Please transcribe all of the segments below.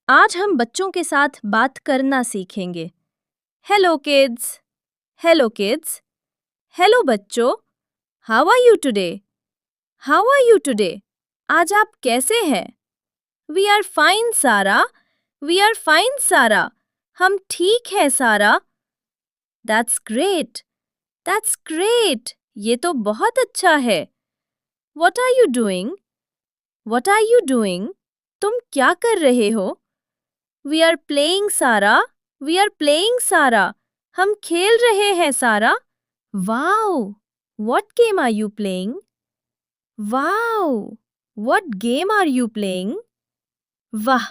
आज हम बच्चों के साथ बात करना सीखेंगे। Hello kids, hello kids, hello बच्चों, how are you today? How are you today? आज आप कैसे हैं? We are fine Sara, we are fine Sara. हम ठीक है Sara. That's great, that's great. ये तो बहुत अच्छा है। What are you doing? What are you doing? तुम क्या कर रहे हो? We are playing सारा, we are playing सारा। हम खेल रहे हैं सारा। Wow! What game are you playing? Wow! What game are you playing? वाह!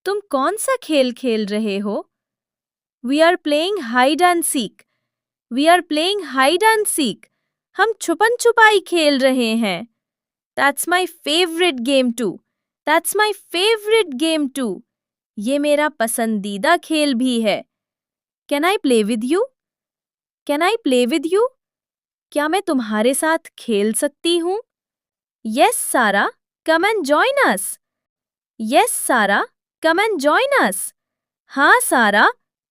तुम कौन सा खेल खेल रहे हो? We are playing hide and seek. We are playing hide and seek. हम छुपन छुपाई खेल रहे हैं। That's my favorite game too. That's my favorite game too. ये मेरा पसंदीदा खेल भी है। Can I play with you? Can I play with you? क्या मैं तुम्हारे साथ खेल सकती हूँ? Yes, Sarah. Come and join us. Yes, Sarah. Come and join us. हाँ, सारा,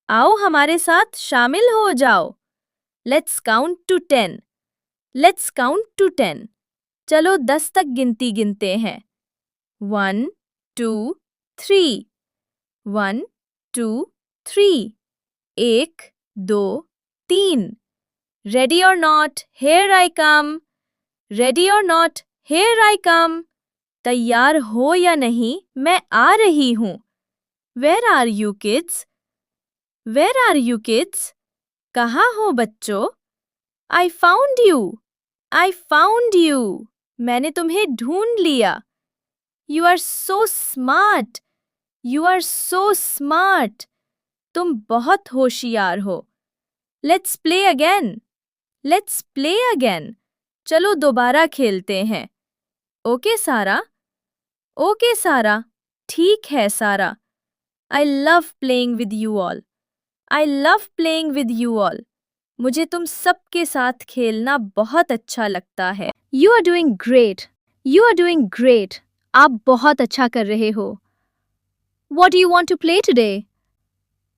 आओ हमारे साथ शामिल हो जाओ। Let's count to 10. Let's count to 10. चलो 10 तक गिनती गिनते हैं। 1, 2, 3. 1, 2, 3. 1, 2, 3. Ready or not, here I come. Ready or not, here I come. तैयार हो या नहीं, मैं आ रही हूँ। Where are you kids? Where are you kids? कहाँ हो बच्चों? I found you. I found you. मैंने तुम्हें ढूंढ लिया। You are so smart. You are so smart. तुम बहुत होशियार हो। Let's play again. Let's play again. चलो दोबारा खेलते हैं। ओके सारा? ओके सारा, ठीक है सारा। I love playing with you all. I love playing with you all. मुझे तुम सबके साथ खेलना बहुत अच्छा लगता है। You are doing great. You are doing great. आप बहुत अच्छा कर रहे हो। What do you want to play today?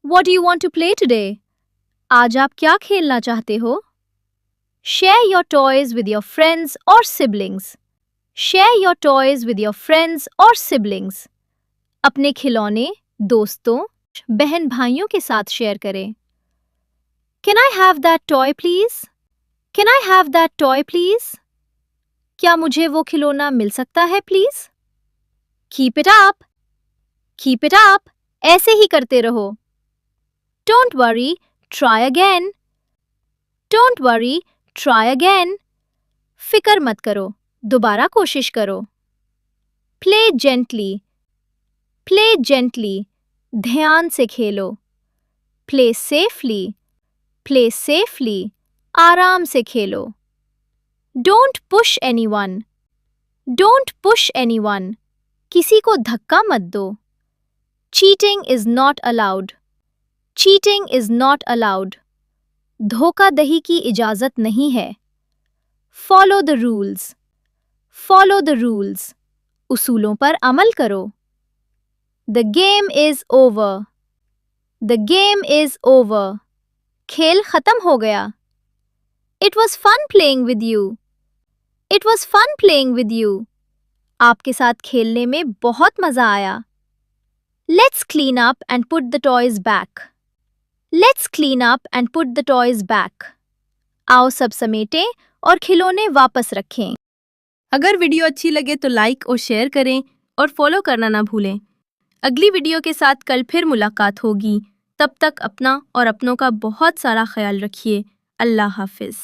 What do you want to play today? आज आप क्या खेलना चाहते हो? Share your toys with your friends or siblings. Share your toys with your friends or siblings. अपने खिलौने दोस्तों, बहन भाइयों के साथ शेयर करें। Can I have that toy please? Can I have that toy please? क्या मुझे वो खिलौना मिल सकता है please? Keep it up. Keep it up. ऐसे ही करते रहो। Don't worry, try again. Don't worry, try again. फिक्र मत करो, दोबारा कोशिश करो। Play gently. Play gently. ध्यान से खेलो। Play safely. Play safely. आराम से खेलो। Don't push anyone. Don't push anyone. किसी को धक्का मत दो। Cheating is not allowed. Cheating is not allowed. धोखाधड़ी की इजाजत नहीं है। Follow the rules. Follow the rules. उसूलों पर अमल करो। The game is over. The game is over. खेल खत्म हो गया। It was fun playing with you. It was fun playing with you. आपके साथ खेलने में बहुत मजा आया। Let's clean up and put the toys back. Let's clean up and put the toys back. आओ सब समेटें और खिलौने वापस रखें। अगर वीडियो अच्छी लगे तो लाइक और शेयर करें और फॉलो करना ना भूलें। अगली वीडियो के साथ कल फिर मुलाकात होगी। तब तक अपना और अपनों का बहुत सारा ख्याल रखिए। अल्लाह हाफिज़।